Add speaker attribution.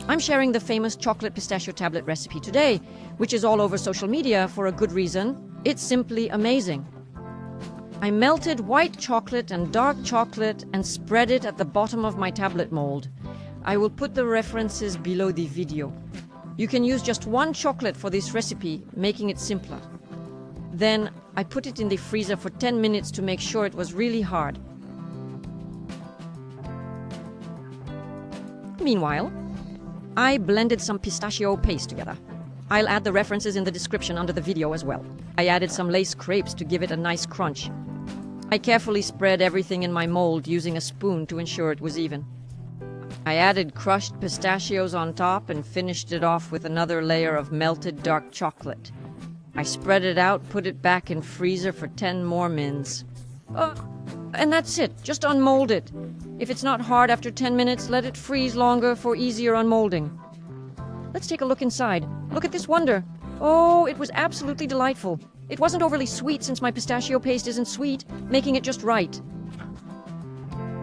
Speaker 1: I'm sharing the famous chocolate pistachio tablet recipe today, which is all over social media for a good reason. It's simply amazing. I melted white chocolate and dark chocolate and spread it at the bottom of my tablet mold. I will put the references below the video. You can use just one chocolate for this recipe, making it simpler. Then I put it in the freezer for 10 minutes to make sure it was really hard. Meanwhile, I blended some pistachio paste together. I'll add the references in the description under the video as well. I added some lace crepes to give it a nice crunch. I carefully spread everything in my mold using a spoon to ensure it was even. I added crushed pistachios on top and finished it off with another layer of melted dark chocolate. I spread it out, put it back in freezer for 10 more mins. And that's it, just unmold it. If it's not hard after 10 minutes, let it freeze longer for easier unmolding. Let's take a look inside. Look at this wonder. Oh, it was absolutely delightful. It wasn't overly sweet since my pistachio paste isn't sweet, making it just right.